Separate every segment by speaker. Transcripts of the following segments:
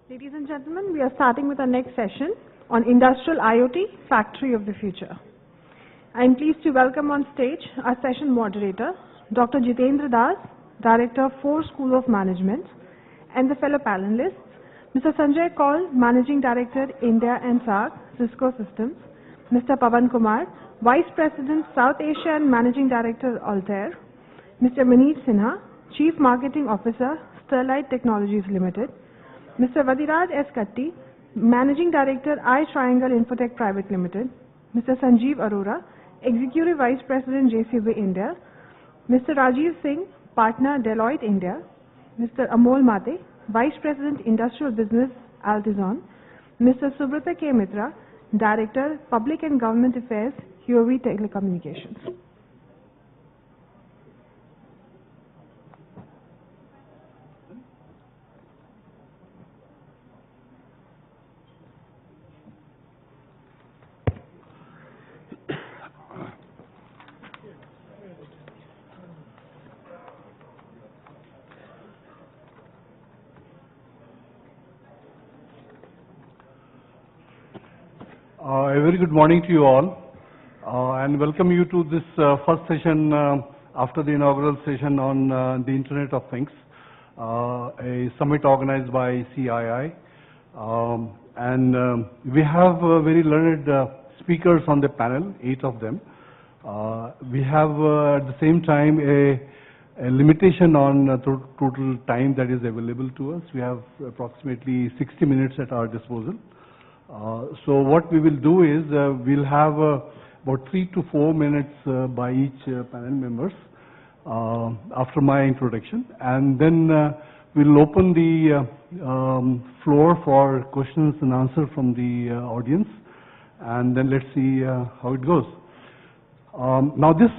Speaker 1: Ladies and gentlemen, we are starting with our next session on Industrial IoT, Factory of the Future. I am pleased to welcome on stage our session moderator, Dr. Jitendra Das, Director, FORE School of Management, and the fellow panelists, Mr. Sanjay Kaul, Managing Director, India and SAARC, Cisco Systems, Mr. Pawan Kumar, Vice President, South Asia and Managing Director, Altair, Mr. Manish Sinha, Chief Marketing Officer, Sterlite Technologies Limited, Mr. Vadiraj S. Katti, Managing Director, I-Triangle Infotech Private Limited, Mr. Sanjeev Arora, Executive Vice President, JCB India, Mr. Rajiv Singh, Partner, Deloitte India, Mr. Amol Mate, Vice President, Industrial Business, Altizon, Mr. Subrata K. Mitra, Director, Public and Government Affairs, Huawei Telecommunications.
Speaker 2: A very good morning to you all, and welcome you to this first session after the inaugural session on the Internet of Things, a summit organized by CII. We have very learned speakers on the panel, 8 of them. We have at the same time a limitation on total time that is available to us. We have approximately 60 minutes at our disposal. So what we will do is we'll have about 3 to 4 minutes by each panel members after my introduction, and then we'll open the floor for questions and answers from the audience, and then let's see how it goes. Now this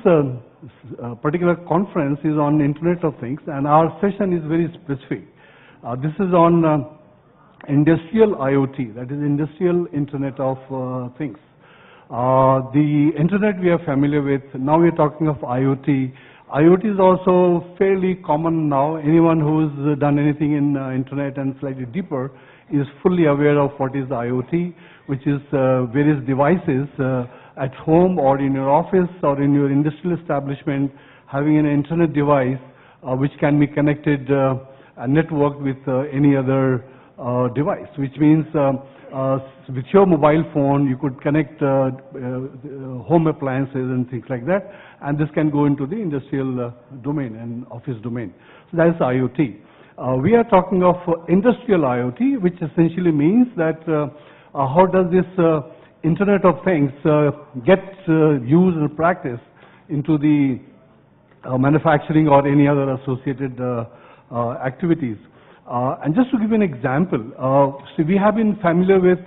Speaker 2: particular conference is on Internet of Things, and our session is very specific. This is on Industrial IoT, that is Industrial Internet of Things. The Internet we are familiar with, now we are talking of IoT. IoT is also fairly common now. Anyone who's done anything in Internet and slightly deeper is fully aware of what is IoT, which is various devices at home or in your office or in your industrial establishment having an Internet device which can be connected and networked with any other device, which means with your mobile phone you could connect home appliances and things like that, and this can go into the industrial domain and office domain. So that is IoT. We are talking of Industrial IoT, which essentially means that how does this Internet of Things get used and practiced into the manufacturing or any other associated activities. And just to give you an example, see, we have been familiar with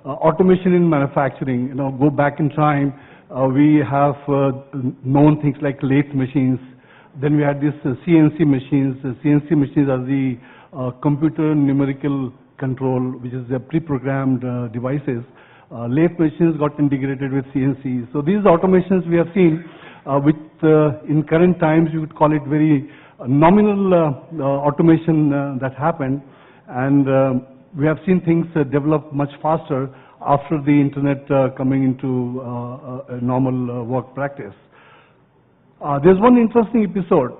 Speaker 2: automation in manufacturing. You know, go back in time, we have known things like lathe machines. Then we had these CNC machines. CNC machines are the computer numerical control, which is the pre-programmed devices. Lathe machines got integrated with CNC. So these automations we have seen, with in current times you would call it very nominal automation that happened, and we have seen things develop much faster after the Internet coming into a normal work practice. There's one interesting episode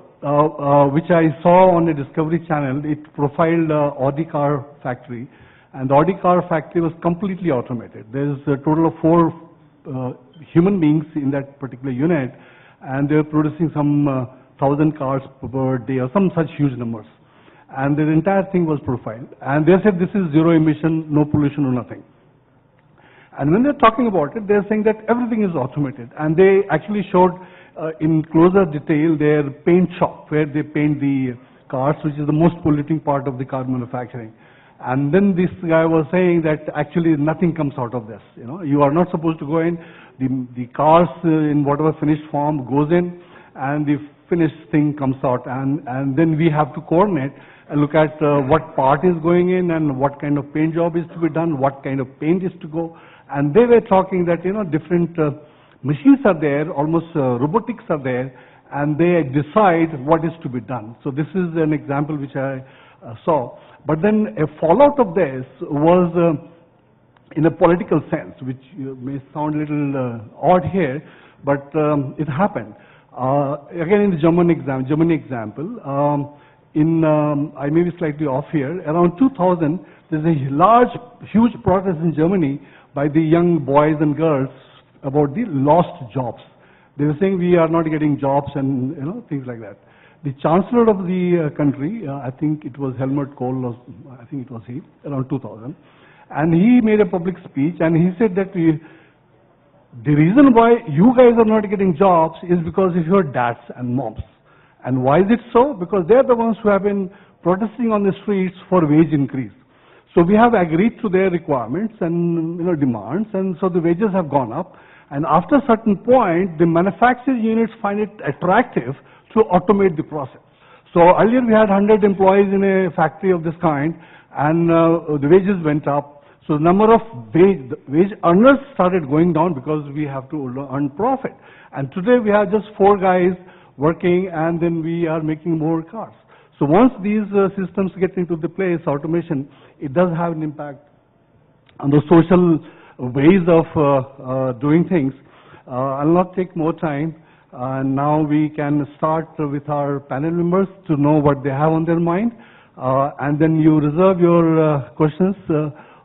Speaker 2: which I saw on a Discovery Channel. It profiled Audi car factory, and the Audi car factory was completely automated. There's a total of 4 human beings in that particular unit, and they're producing some 1,000 cars per day or some such huge numbers. And the entire thing was profiled. And they said this is zero emission, no pollution or nothing. And when they're talking about it, they're saying that everything is automated. And they actually showed in closer detail their paint shop where they paint the cars, which is the most polluting part of the car manufacturing. And then this guy was saying that actually nothing comes out of this. You know, you are not supposed to go in. The cars in whatever finished form goes in, and the finished thing comes out, and then we have to coordinate and look at what part is going in and what kind of paint job is to be done, what kind of paint is to go. And they were talking that, you know, different machines are there, almost robotics are there, and they decide what is to be done. So this is an example which I saw. But then a fallout of this was in a political sense, which may sound a little odd here, but it happened. Again, in the Germany example, I may be slightly off here, around 2000, there's a huge protest in Germany by the young boys and girls about the lost jobs. They were saying we are not getting jobs and things like that. The chancellor of the country, I think it was Helmut Kohl, or I think it was he, around 2000, and he made a public speech and he said that the reason why you guys are not getting jobs is because of your dads and moms. And why is it so? Because they're the ones who have been protesting on the streets for wage increase. So we have agreed to their requirements and demands, and so the wages have gone up. And after a certain point, the manufacturing units find it attractive to automate the process. So earlier we had 100 employees in a factory of this kind, and the wages went up. So the number of wage earners started going down because we have to earn profit. And today we have just 4 guys working, and then we are making more cars. So once these systems get into the place, automation, it does have an impact on the social ways of doing things. I'll not take more time. Now we can start with our panel members to know what they have on their mind. And then you reserve your questions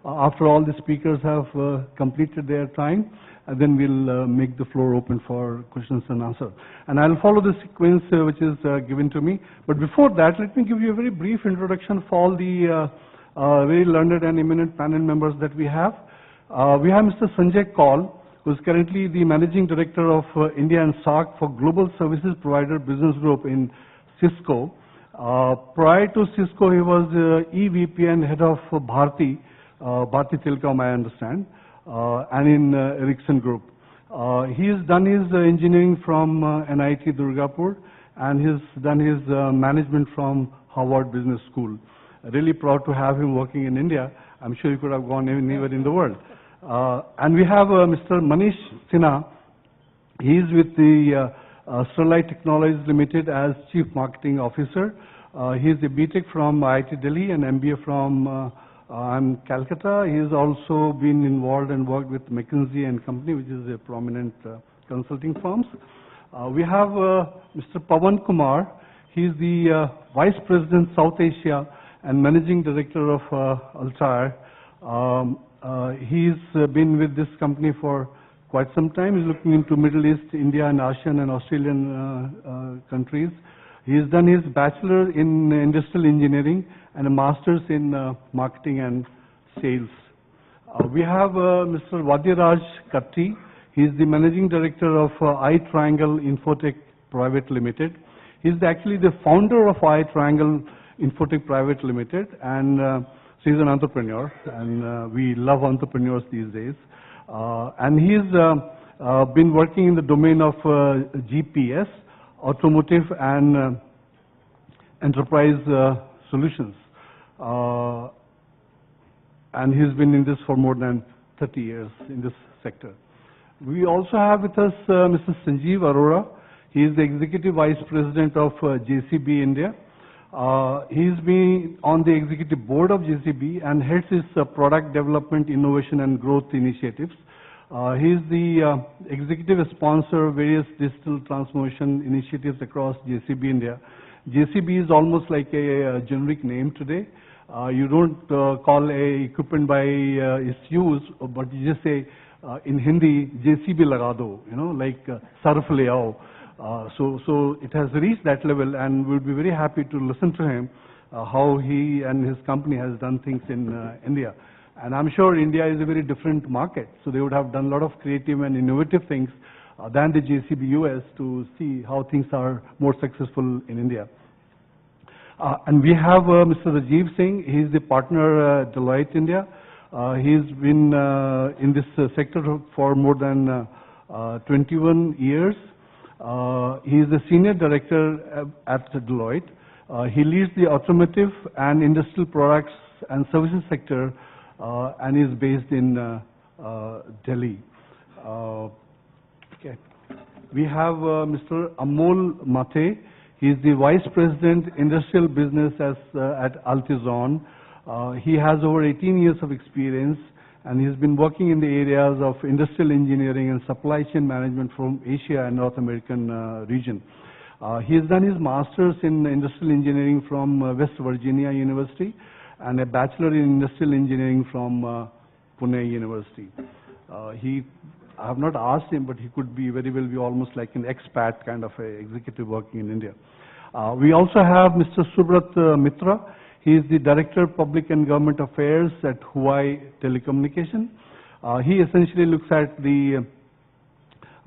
Speaker 2: after all the speakers have completed their time. And then we'll make the floor open for questions and answers. And I'll follow the sequence which is given to me. But before that, let me give you a very brief introduction for all the very learned and eminent panel members that we have. We have Mr. Sanjay Kaul, who is currently the Managing Director of India and SAARC for Global Services Provider Business Group in Cisco. Prior to Cisco, he was EVP and Head of Bharti Telecom, I understand, and in Ericsson Group. He has done his engineering from NIT Durgapur, and he's done his management from Harvard Business School. Really proud to have him working in India. I'm sure he could have gone anywhere in the world. And we have Mr. Manish Sinha. He's with the Sterlite Technologies Limited as Chief Marketing Officer. He's a BTech from IIT Delhi and MBA from Calcutta. He's also been involved and worked with McKinsey and Company, which is a prominent consulting firms. We have Mr. Pawan Kumar. He's the Vice President South Asia and Managing Director of Altair. He's been with this company for quite some time. He's looking into Middle East, India, and Asian and Australian countries. He's done his bachelor in industrial engineering and a master's in marketing and sales. We have Mr. Vadiraj Katti. He's the managing director of iTriangle Infotech Private Limited. He's actually the founder of iTriangle Infotech Private Limited, and so he's an entrepreneur, and we love entrepreneurs these days. And he's been working in the domain of GPS, automotive, and enterprise solutions. And he's been in this for more than 30 years in this sector. We also have with us Mr. Sanjeev Arora. He is the Executive Vice President of JCB India. He's been on the Executive Board of JCB and heads his product development, innovation, and growth initiatives. He's the executive sponsor of various digital transformation initiatives across JCB India. JCB is almost like a generic name today. You don't call a equipment by its use, but you just say in Hindi, JCB laga do, like sarf le aao. So it has reached that level, and we'll be very happy to listen to him how he and his company has done things in India. And I'm sure India is a very different market, so they would have done a lot of creative and innovative things than the JCB US to see how things are more successful in India. And we have Mr. Rajiv Singh. He's the partner at Deloitte India. He's been in this sector for more than 21 years. He is the senior director at Deloitte. He leads the automotive and industrial products and services sector and is based in Delhi. Okay. We have Mr. Amol Mate. He is the Vice President, Industrial Business at Altizon. He has over 18 years of experience, and he has been working in the areas of industrial engineering and supply chain management from Asia and North American region. He has done his master's in industrial engineering from West Virginia University and a bachelor in industrial engineering from Pune University. I have not asked him, but he could be very well be almost like an expat kind of a executive working in India. We also have Mr. Subrat Mitra. He is the Director of Public and Government Affairs at Huawei Telecommunication. He essentially looks at the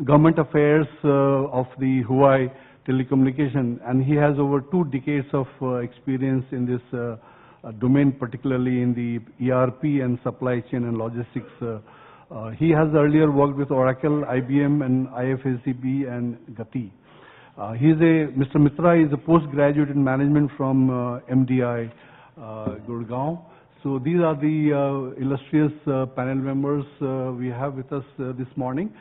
Speaker 2: government affairs of the Huawei Telecommunication, and he has over 2 decades of experience in this domain, particularly in the ERP and supply chain and logistics. He has earlier worked with Oracle, IBM, and IFSCB and Gati. Mr. Mitra is a postgraduate in management from MDI, Gurgaon. So these are the illustrious panel members we have with us this morning.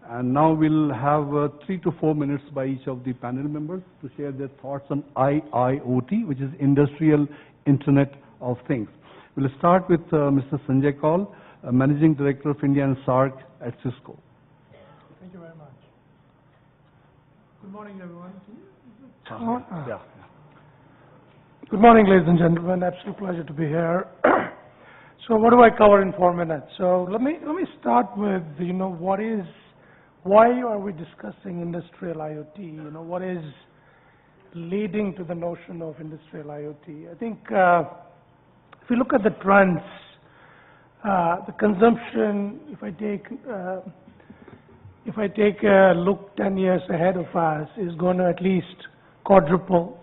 Speaker 2: And now we'll have 3 to 4 minutes by each of the panel members to share their thoughts on IIoT, which is Industrial Internet of Things. We'll start with Mr. Sanjay Kaul, Managing Director of India and SAARC at Cisco.
Speaker 3: Thank you very much. Good morning, everyone.
Speaker 2: Yeah.
Speaker 3: Good morning, ladies and gentlemen. Absolute pleasure to be here. So, what do I cover in 4 minutes? So, let me start with why are we discussing industrial IoT? What is leading to the notion of industrial IoT? I think if you look at the trends, the consumption, if I take a look 10 years ahead of us, is going to at least quadruple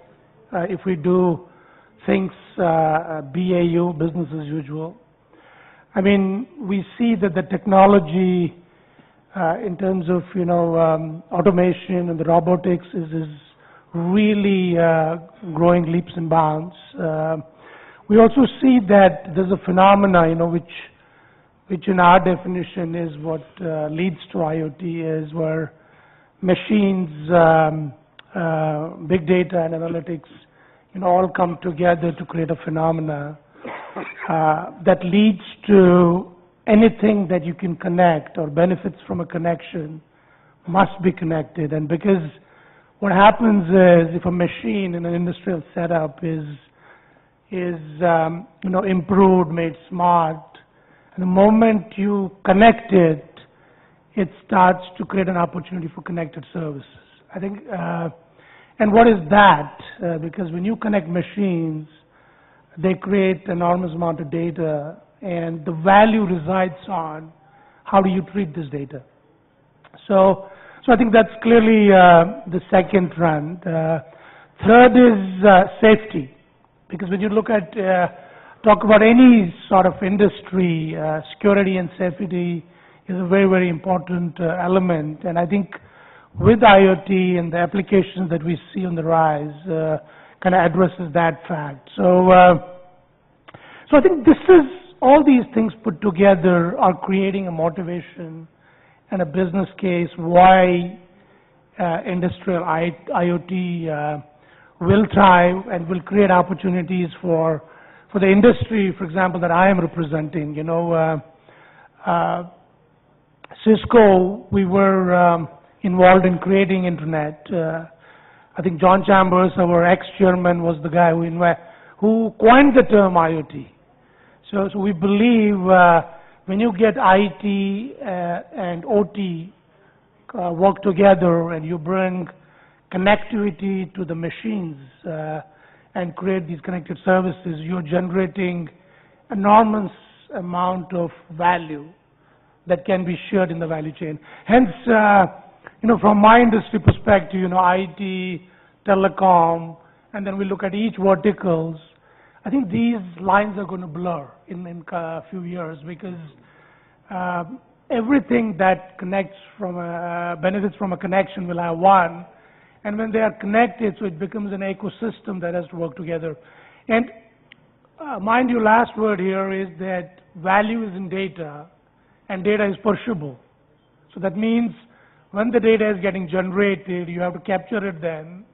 Speaker 3: if we do things BAU, business as usual. I mean, we see that the technology in terms of automation and the robotics is really growing leaps and bounds. We also see that there's a phenomena, which in our definition is what leads to IoT, is where machines, big data and analytics, all come together to create a phenomena that leads to anything that you can connect or benefits from a connection must be connected. And because what happens is if a machine in an industrial setup is improved, made smart, and the moment you connect it, it starts to create an opportunity for connected services. I think, and what is that? Because when you connect machines, they create enormous amount of data, and the value resides on how do you treat this data. So I think that's clearly the second trend. Third is safety, because when you look at talk about any sort of industry, security and safety is a very, very important element. And I think with IoT and the applications that we see on the rise, kind of addresses that fact. So I think this is, all these things put together are creating a motivation and a business case why industrial IoT will thrive and will create opportunities for the industry, for example, that I am representing. Cisco, we were involved in creating internet. I think John Chambers, our ex-chairman, was the guy who coined the term IoT. So we believe when you get IT and OT work together and you bring connectivity to the machines and create these connected services, you're generating enormous amount of value that can be shared in the value chain. Hence, from my industry perspective, IT, telecom, and then we look at each verticals, I think these lines are going to blur in a few years, because everything that connects from benefits from a connection will have one, and when they are connected, so it becomes an ecosystem that has to work together. And mind you, last word here is that value is in data, and data is perishable. So that means when the data is getting generated, you have to capture it then.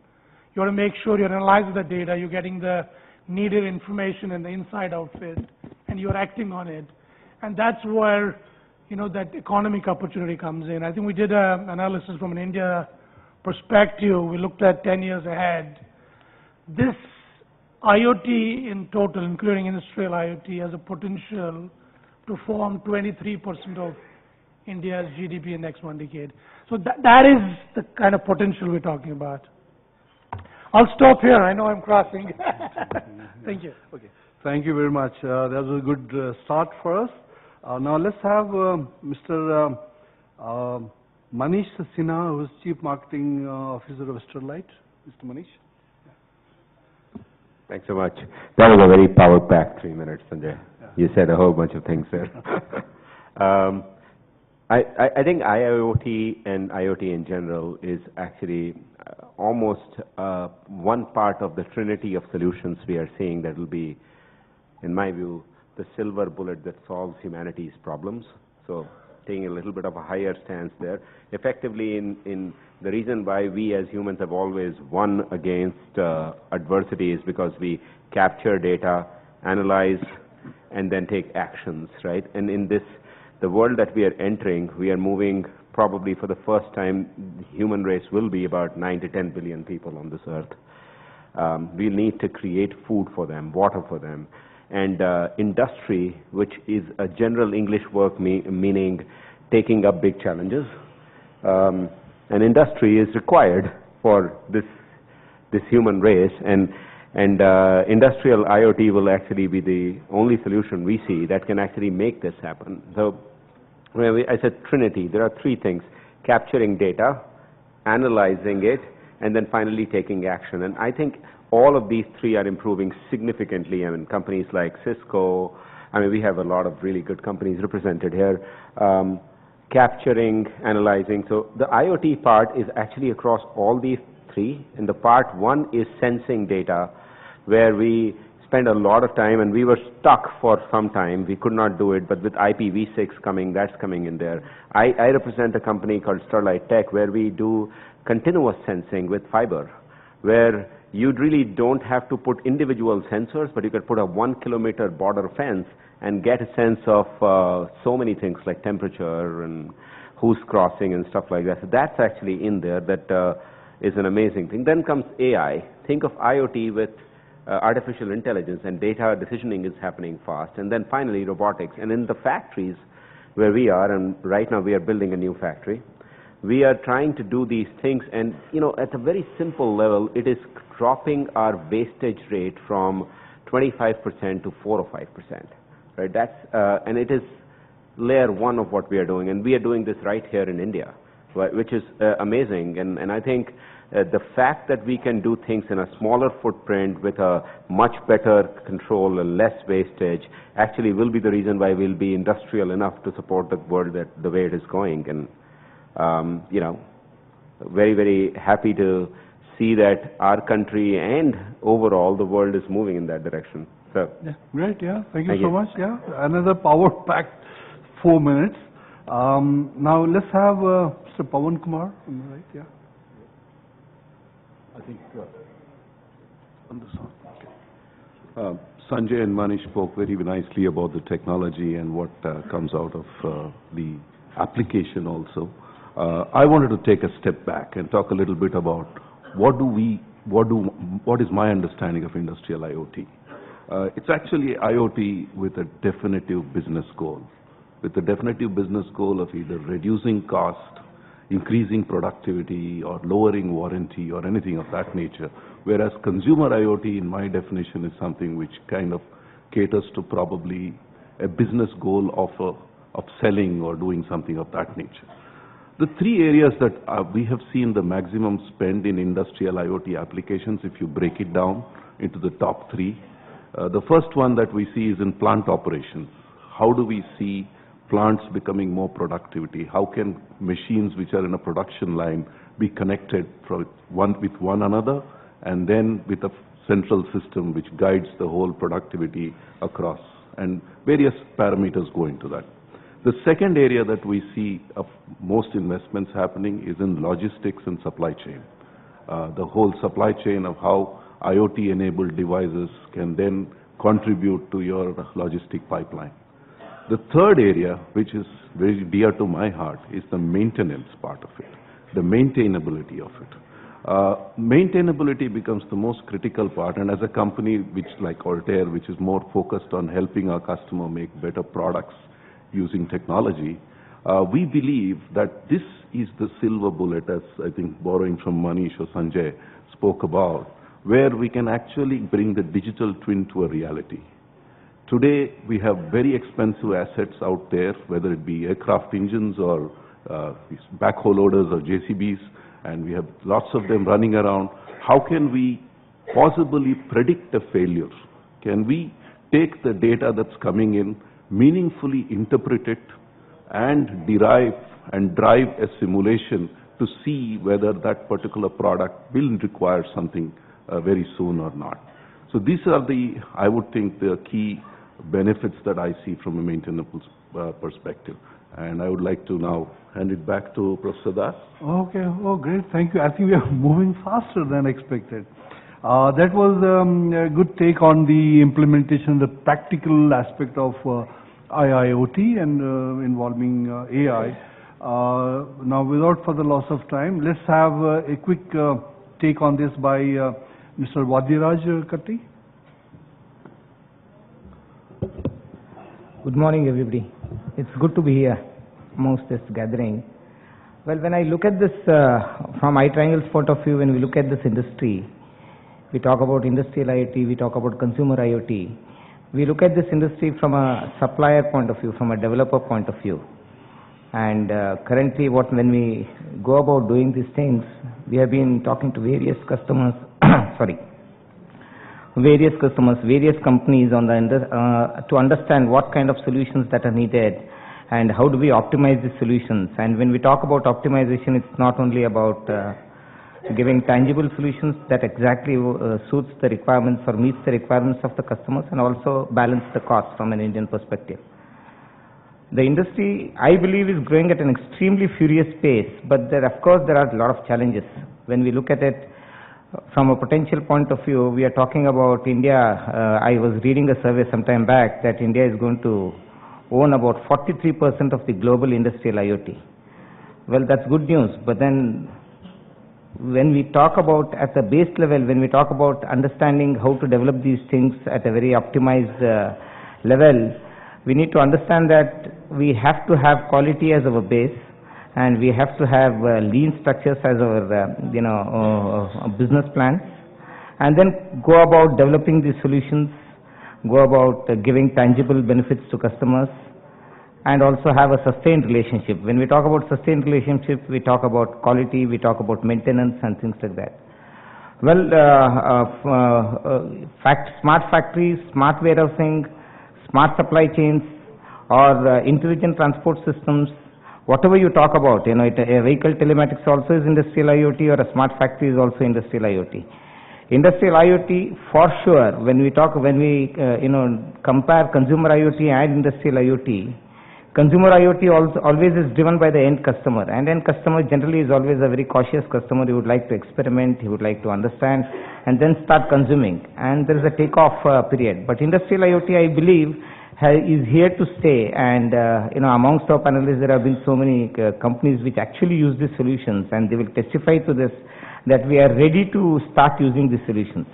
Speaker 3: You want to make sure you're analyzing the data, you're getting the needed information and the inside outfit, and you're acting on it. And that's where, you know, that economic opportunity comes in. I think we did an analysis from an India perspective. We looked at 10 years ahead. This IoT in total, including industrial IoT, has a potential to form 23% of India's GDP in the next 1 decade. So that is the kind of potential we're talking about. I'll stop here. I know I'm crossing. Thank you.
Speaker 2: Okay. Thank you very much. That was a good start for us. Now let's have Mr. Manish Sinha, who is Chief Marketing Officer of Sterlite. Mr. Manish.
Speaker 4: Thanks so much. That was a very power-packed 3 minutes, Sanjay. Yeah. You said a whole bunch of things there. I think IoT and IoT in general is actually almost one part of the trinity of solutions we are seeing that will be, in my view, the silver bullet that solves humanity's problems. So taking a little bit of a higher stance there. Effectively, in the reason why we as humans have always won against adversity is because we capture data, analyze, and then take actions, right? And in this, the world that we are entering, we are moving probably for the first time, the human race will be about 9 to 10 billion people on this earth. We need to create food for them, water for them. And industry, which is a general English word meaning taking up big challenges, and industry is required for this human race, and industrial IoT will actually be the only solution we see that can actually make this happen. So I said Trinity. There are 3 things: capturing data, analyzing it, and then finally taking action. And I think all of these 3 are improving significantly. I mean, companies like Cisco, I mean, we have a lot of really good companies represented here. Capturing, analyzing. So the IoT part is actually across all these 3. And the part 1 is sensing data, where we spend a lot of time, and we were stuck for some time. We could not do it, but with IPv6 coming, that's coming in there. I represent a company called Sterlite Tech, where we do continuous sensing with fiber, where you really don't have to put individual sensors, but you could put a 1 kilometer border fence and get a sense of so many things like temperature and who's crossing and stuff like that. So that's actually in there. That is an amazing thing. Then comes AI. Think of IoT with artificial intelligence, and data decisioning is happening fast. And then finally robotics. And in the factories where we are, and right now we are building a new factory, we are trying to do these things, and you know, at a very simple level, it is dropping our wastage rate from 25% to 4 or 5%. Right? That's and it is layer 1 of what we are doing, and we are doing this right here in India, which is amazing. And I think the fact that we can do things in a smaller footprint with a much better control and less wastage actually will be the reason why we'll be industrial enough to support the world that the way it is going. And you know, very, very happy to see that our country and overall the world is moving in that direction. So
Speaker 2: yeah, great. Yeah, thank you so much. Yeah, another power-packed 4 minutes. Now let's have Mr. Pawan Kumar on the right. Yeah, I think on the side.
Speaker 5: Okay. Sanjay and Manish spoke very nicely about the technology and what comes out of the application also. I wanted to take a step back and talk a little bit about what is my understanding of industrial IoT. It's actually IoT with a definitive business goal, with the definitive business goal of either reducing cost, increasing productivity, or lowering warranty, or anything of that nature. Whereas consumer IoT, in my definition, is something which kind of caters to probably a business goal of selling or doing something of that nature. The 3 areas that we have seen the maximum spend in industrial IoT applications, if you break it down into the top 3, the first one that we see is in plant operations. How do we see plants becoming more productivity? How can machines which are in a production line be connected with one another, and then with a central system which guides the whole productivity across, and various parameters go into that. The second area that we see of most investments happening is in logistics and supply chain. the whole supply chain of how IoT-enabled devices can then contribute to your logistic pipeline. The third area, which is very dear to my heart, is the maintenance part of it, the maintainability of it. Maintainability becomes the most critical part, and as a company which like Altair, which is more focused on helping our customer make better products using technology, we believe that this is the silver bullet, as I think borrowing from Manish or Sanjay spoke about, where we can actually bring the digital twin to a reality. Today, we have very expensive assets out there, whether it be aircraft engines or backhoe loaders or JCBs, and we have lots of them running around. How can we possibly predict a failure? Can we take the data that's coming in, meaningfully interpret it, and derive and drive a simulation to see whether that particular product will require something very soon or not? So these are the, I would think, the key benefits that I see from a maintenance perspective. And I would like to now hand it back to Professor Das.
Speaker 2: Okay, oh great, thank you. I think we are moving faster than expected. That was a good take on the implementation, the practical aspect of IIoT and involving AI. Now, without further loss of time, let's have a quick take on this by Mr. Vadiraj Katti.
Speaker 6: Good morning, everybody. It's good to be here amongst this gathering. Well, when I look at this from iTriangle's point of view, when we look at this industry, we talk about industrial IoT, we talk about consumer IoT. We look at this industry from a supplier point of view, from a developer point of view. And currently, when we go about doing these things, we have been talking to various customers, various companies on the to understand what kind of solutions that are needed and how do we optimize the solutions. And when we talk about optimization, it's not only about giving tangible solutions that exactly suits the requirements or meets the requirements of the customers, and also balance the cost from an Indian perspective. The industry, I believe, is growing at an extremely furious pace, but of course there are a lot of challenges. When we look at it from a potential point of view, we are talking about India. I was reading a survey some time back that India is going to own about 43% of the global industrial IoT. Well, that's good news, but then when we talk about at the base level, when we talk about understanding how to develop these things at a very optimized level, we need to understand that we have to have quality as our base, and we have to have lean structures as our business plans, and then go about developing these solutions, go about giving tangible benefits to customers, and also have a sustained relationship. When we talk about sustained relationship, we talk about quality, we talk about maintenance and things like that. Well, smart factories, smart warehousing, smart supply chains, or intelligent transport systems, whatever you talk about, a vehicle telematics also is industrial IoT, or a smart factory is also industrial IoT. Industrial IoT, for sure, when we compare consumer IoT and industrial IoT, consumer IoT always is driven by the end customer, and end customer generally is always a very cautious customer. He would like to experiment, he would like to understand, and then start consuming, and there is a takeoff period. But industrial IoT, I believe, is here to stay, and amongst our panelists there have been so many companies which actually use these solutions, and they will testify to this, that we are ready to start using these solutions.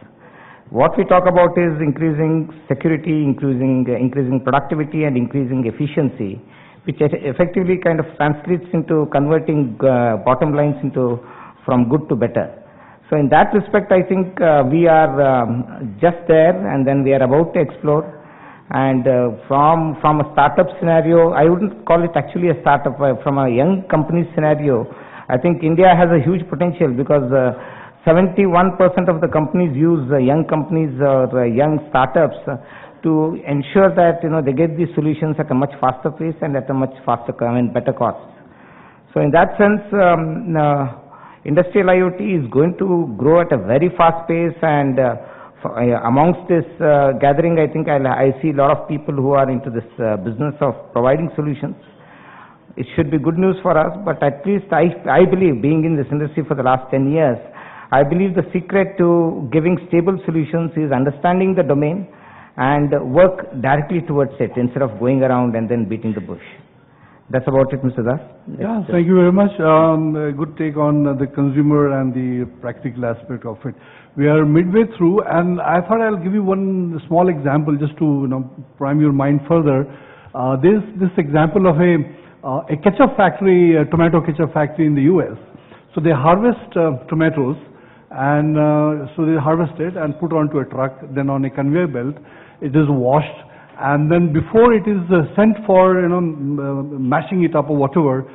Speaker 6: What we talk about is increasing security, increasing productivity, and increasing efficiency, which effectively kind of translates into converting bottom lines from good to better. So in that respect, I think we are just there, and then we are about to explore. And from a startup scenario, I wouldn't call it actually a startup. From a young company scenario, I think India has a huge potential, because 71% of the companies use young companies or young startups to ensure that they get these solutions at a much faster pace and at a much faster better cost. So in that sense, industrial IoT is going to grow at a very fast pace, and amongst this gathering, I think I see a lot of people who are into this business of providing solutions. It should be good news for us, but at least I believe, being in this industry for the last 10 years, I believe the secret to giving stable solutions is understanding the domain and work directly towards it instead of going around and then beating the bush. That's about it, Mr. Das.
Speaker 2: Yeah, thank you very much. A good take on the consumer and the practical aspect of it. We are midway through, and I thought I'll give you one small example just to prime your mind further. This example of a ketchup factory, a tomato ketchup factory in the U.S. So they harvest tomatoes, and so they harvest it and put onto a truck. Then on a conveyor belt, it is washed. And then before it is sent for mashing it up or whatever,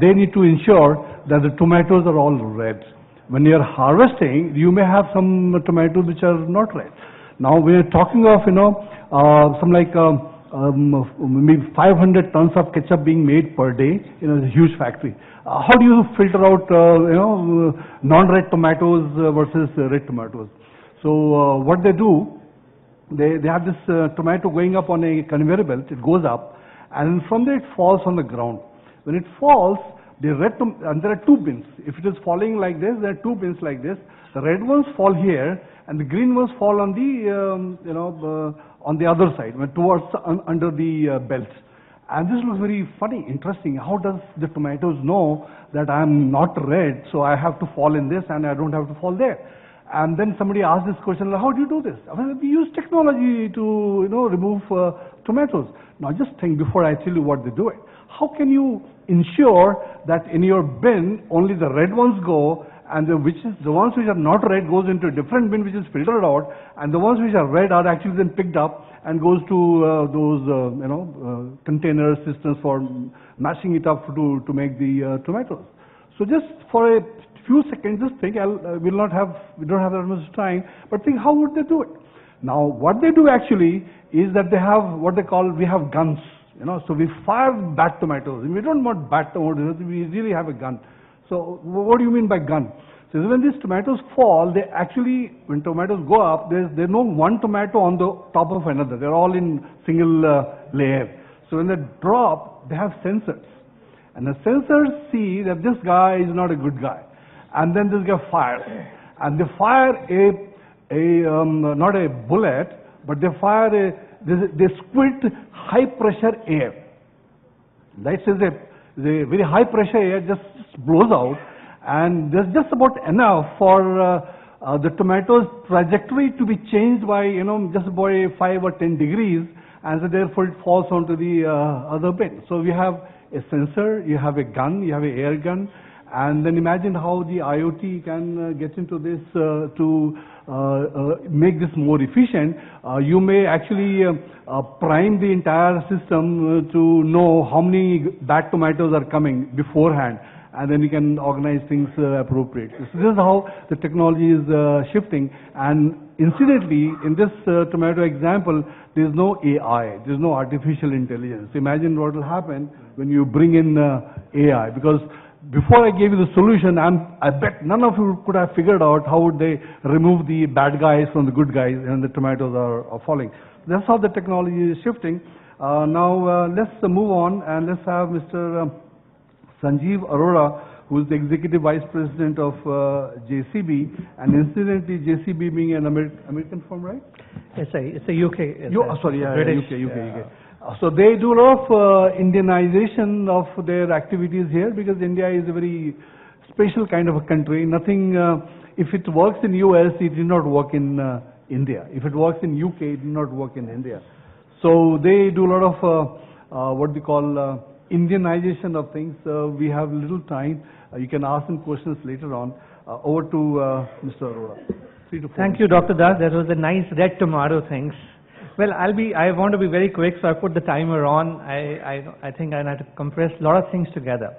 Speaker 2: they need to ensure that the tomatoes are all red. When you are harvesting, you may have some tomatoes which are not red. Now we are talking of some like maybe 500 tons of ketchup being made per day in a huge factory. How do you filter out non-red tomatoes versus red tomatoes? So what they do, they have this tomato going up on a conveyor belt. It goes up, and from there it falls on the ground. When it falls, and there are two bins. If it is falling like this, there are two bins like this. The red ones fall here, and the green ones fall on the on the other side, towards under the belt. And this looks very funny, interesting. How does the tomatoes know that I am not red, so I have to fall in this and I don't have to fall there? And then somebody asked this question, how do you do this? I mean, we use technology to, remove tomatoes. Now just think before I tell you what they do it. How can you ensure that in your bin only the red ones go, and the ones which are not red goes into a different bin which is filtered out, and the ones which are red are actually then picked up and goes to those container systems for mashing it up to make the tomatoes. So just for a few seconds, just think. We don't have that much time, but think how would they do it? Now, what they do actually is that they have what they call, we have guns. So we fire bad tomatoes. We don't want bad tomatoes. We really have a gun. So what do you mean by gun? So when these tomatoes fall, they actually, when tomatoes go up, there's no one tomato on the top of another. They're all in single layer. So when they drop, they have sensors. And the sensors see that this guy is not a good guy. And then this guy fires. And they fire not a bullet, but they fire they squirt high pressure air. That is a very high pressure air just blows out, and there's just about enough for the tomatoes trajectory to be changed by just by 5 or 10 degrees, and so therefore it falls onto the other bin. So we have a sensor, you have a gun, you have an air gun, and then imagine how the IoT can get into this to make this more efficient. You may actually prime the entire system to know how many bad tomatoes are coming beforehand, and then you can organize things appropriately. So this is how the technology is shifting. And incidentally, in this tomato example, there is no AI, there is no artificial intelligence. Imagine what will happen when you bring in AI, because before I gave you the solution, I bet none of you could have figured out how would they remove the bad guys from the good guys and the tomatoes are falling. That's how the technology is shifting. Now let's move on and let's have Mr. Sanjeev Arora, who is the Executive Vice President of JCB, and incidentally JCB being an American firm, right?
Speaker 7: It's a UK.
Speaker 2: Sorry, yeah,
Speaker 7: British,
Speaker 2: UK. So they do a lot of Indianization of their activities here, because India is a very special kind of a country. Nothing, if it works in US, it did not work in India. If it works in UK, it did not work in India. So they do a lot of what they call Indianization of things. We have little time. You can ask some questions later on. Over to Mr. Arora. 3 to 4
Speaker 7: Thank you, Dr. Das. That was a nice red tomato things. Well, I want to be very quick, so I put the timer on. I think I have to compress a lot of things together.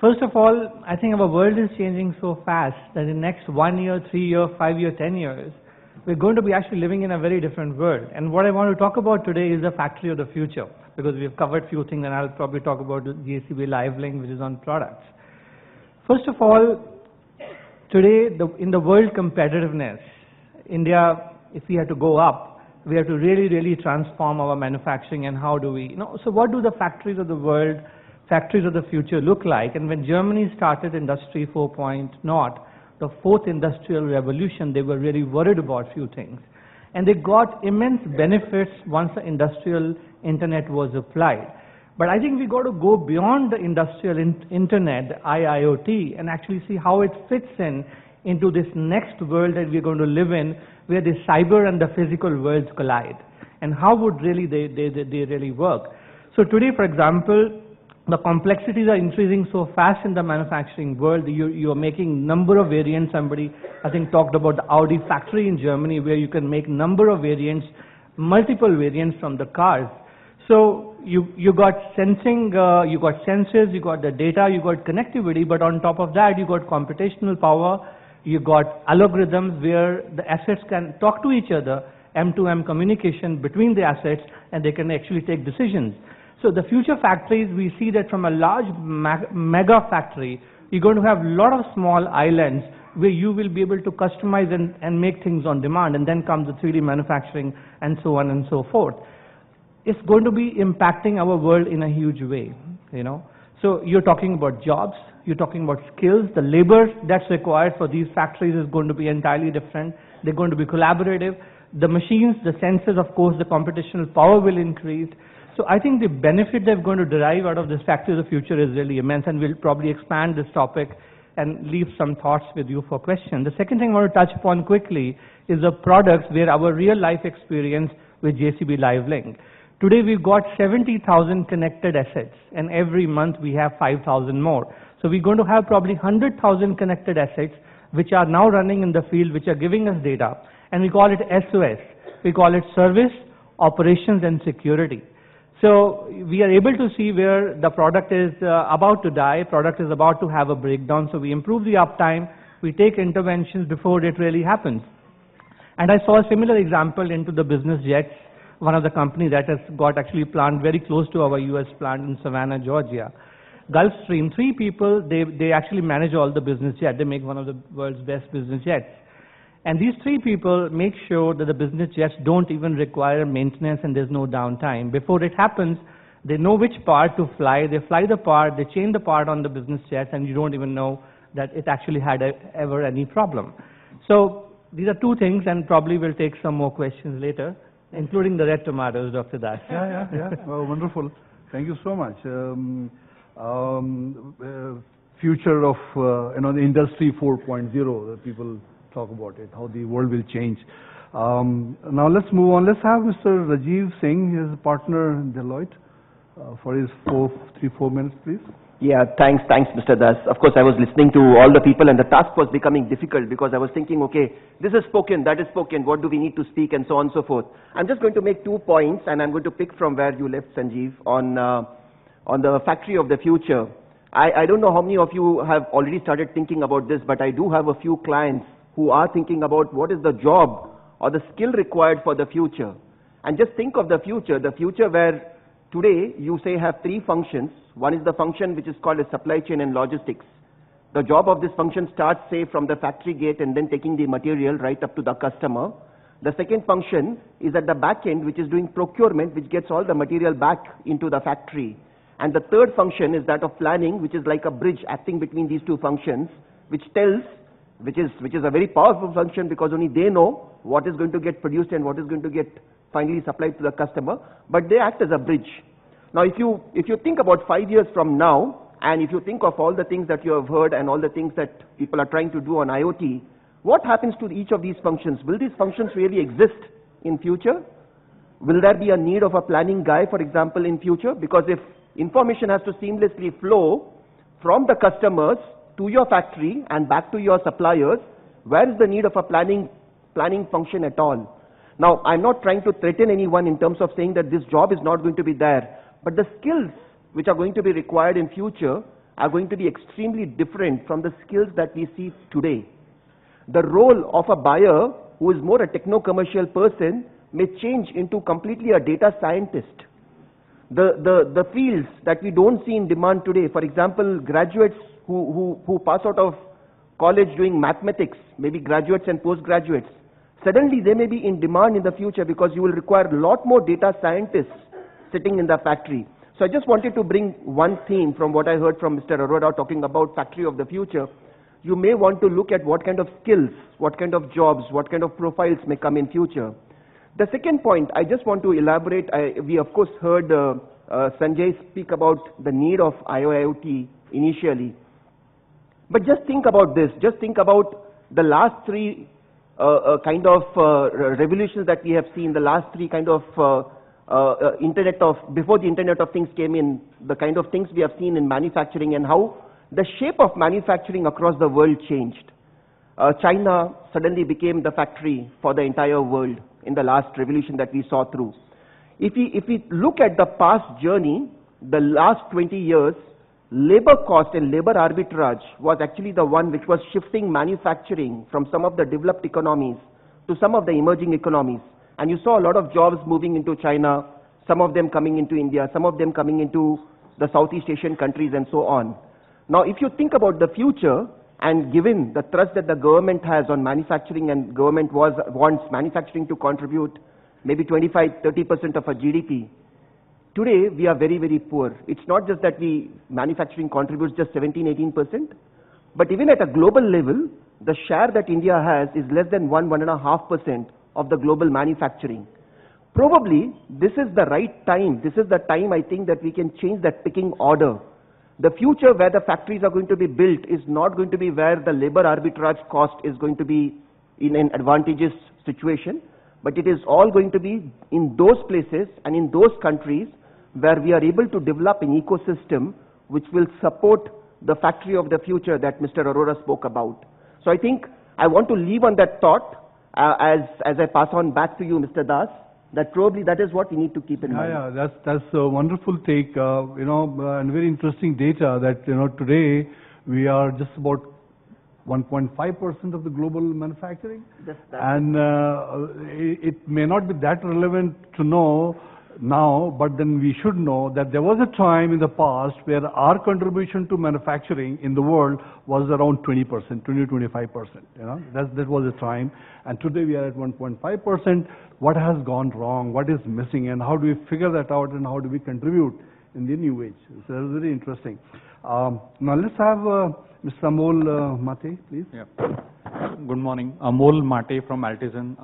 Speaker 7: First of all, I think our world is changing so fast that in the next 1 year, 3 year, 5 year, 10 years, we're going to be actually living in a very different world. And what I want to talk about today is the factory of the future, because we've covered few things, and I'll probably talk about the JCB Live Link, which is on products. First of all, today in the world competitiveness, India, if we had to go up, we have to really transform our manufacturing, and how do we, so what do the factories of the world, factories of the future look like? And when Germany started Industry 4.0, the fourth industrial revolution, they were really worried about few things. And they got immense benefits once the industrial internet was applied. But I think we got to go beyond the industrial internet, the IIoT, and actually see how it fits into this next world that we're going to live in, where the cyber and the physical worlds collide. And how would really they really work? So today, for example, the complexities are increasing so fast in the manufacturing world. You're making number of variants. Somebody, I think, talked about the Audi factory in Germany, where you can make number of variants, multiple variants from the cars. So you got sensing, you got sensors, you got the data, you got connectivity, but on top of that, you got computational power, you got algorithms where the assets can talk to each other, M2M communication between the assets, and they can actually take decisions. So the future factories, we see that from a large mega factory, you're going to have a lot of small islands where you will be able to customize and make things on demand, and then comes the 3D manufacturing and so on and so forth. It's going to be impacting our world in a huge way, you know. So you're talking about jobs, you're talking about skills, the labor that's required for these factories is going to be entirely different. They're going to be collaborative. The machines, the sensors, of course, the computational power will increase. So I think the benefit they're going to derive out of this factory of the future is really immense, and we'll probably expand this topic and leave some thoughts with you for questions. The second thing I want to touch upon quickly is the products where our real life experience with JCB LiveLink. Today we've got 70,000 connected assets, and every month we have 5,000 more. So we're going to have probably 100,000 connected assets which are now running in the field, which are giving us data, and we call it SOS. We call it service, operations, and security. So we are able to see where the product is about to die, product is about to have a breakdown, so we improve the uptime, we take interventions before it really happens. And I saw a similar example into the business jets, one of the companies that has got actually plant very close to our US plant in Savannah, Georgia. Gulfstream, 3 people, they actually manage all the business jets. They make one of the world's best business jets. And these 3 people make sure that the business jets don't even require maintenance and there's no downtime. Before it happens, they know which part to fly, they fly the part, they change the part on the business jets, and you don't even know that it actually had ever any problem. So these are 2 things, and probably we'll take some more questions later, including the red tomatoes, Dr. Das.
Speaker 2: Yeah. Well, wonderful. Thank you so much. Future of the industry 4.0 that people talk about it, how the world will change. Now let's move on. Let's have Mr. Rajiv Singh, his partner in Deloitte, for his 3-4 minutes, please.
Speaker 8: Yeah, thanks, Mr. Das. Of course, I was listening to all the people, and the task was becoming difficult because I was thinking, okay, this is spoken, that is spoken, what do we need to speak, and so on and so forth. I'm just going to make 2 points, and I'm going to pick from where you left, Sanjeev, on the factory of the future. I don't know how many of you have already started thinking about this, but I do have a few clients who are thinking about what is the job or the skill required for the future. And just think of the future where today you say have 3 functions. One is the function which is called a supply chain and logistics. The job of this function starts, say, from the factory gate and then taking the material right up to the customer. The second function is at the back end, which is doing procurement, which gets all the material back into the factory. And the third function is that of planning, which is like a bridge acting between these 2 functions, which is a very powerful function because only they know what is going to get produced and what is going to get finally supplied to the customer, but they act as a bridge. Now, if you think about 5 years from now, and if you think of all the things that you have heard and all the things that people are trying to do on IoT, what happens to each of these functions? Will these functions really exist in future? Will there be a need of a planning guy, for example, in future? Because if information has to seamlessly flow from the customers to your factory and back to your suppliers, where is the need of a planning function at all? Now, I'm not trying to threaten anyone in terms of saying that this job is not going to be there, but the skills which are going to be required in future are going to be extremely different from the skills that we see today. The role of a buyer who is more a techno-commercial person may change into completely a data scientist. The fields that we don't see in demand today, for example, graduates who pass out of college doing mathematics, maybe graduates and postgraduates, suddenly they may be in demand in the future because you will require a lot more data scientists sitting in the factory. So I just wanted to bring one theme from what I heard from Mr. Arora talking about factory of the future. you may want to look at what kind of skills, what kind of jobs, what kind of profiles may come in future. The second point, I just want to elaborate. We of course heard Sanjay speak about the need of IoT initially. But just think about this. Just think about the last three kind of revolutions that we have seen, the last three kind of before the Internet of Things came in, the kind of things we have seen in manufacturing and how the shape of manufacturing across the world changed. China suddenly became the factory for the entire world in the last revolution that we saw through. If we look at the past journey, the last 20 years, labor cost and labor arbitrage was actually the one which was shifting manufacturing from some of the developed economies to some of the emerging economies. And you saw a lot of jobs moving into China, some of them coming into India, some of them coming into the Southeast Asian countries and so on. Now, if you think about the future, and given the thrust that the government has on manufacturing, and government wants manufacturing to contribute maybe 25–30% of our GDP, today we are very, very poor. It's not just that manufacturing contributes just 17–18%, but even at a global level, the share that India has is less than 1–1.5% of the global manufacturing. Probably this is the right time. This is the time, I think, that we can change that picking order. The future where the factories are going to be built is not going to be where the labor arbitrage cost is going to be in an advantageous situation, but it is all going to be in those places and in those countries where we are able to develop an ecosystem which will support the factory of the future that Mr. Arora spoke about. So I think I want to leave on that thought as I pass on back to you, Mr. Das, that probably that is what we need to keep in mind.
Speaker 2: Yeah, that's a wonderful take, and very interesting data that, today we are just about 1.5% of the global manufacturing. And it may not be that relevant to know now, but then we should know that there was a time in the past where our contribution to manufacturing in the world was around 20%, 20–25%. That was a time, and today we are at 1.5%. What has gone wrong? What is missing? And how do we figure that out? And how do we contribute in the new age? So that's very interesting. Now let's have Mr. Amol Mate, please.
Speaker 9: Yeah. Good morning. Amol Mate from Altizen.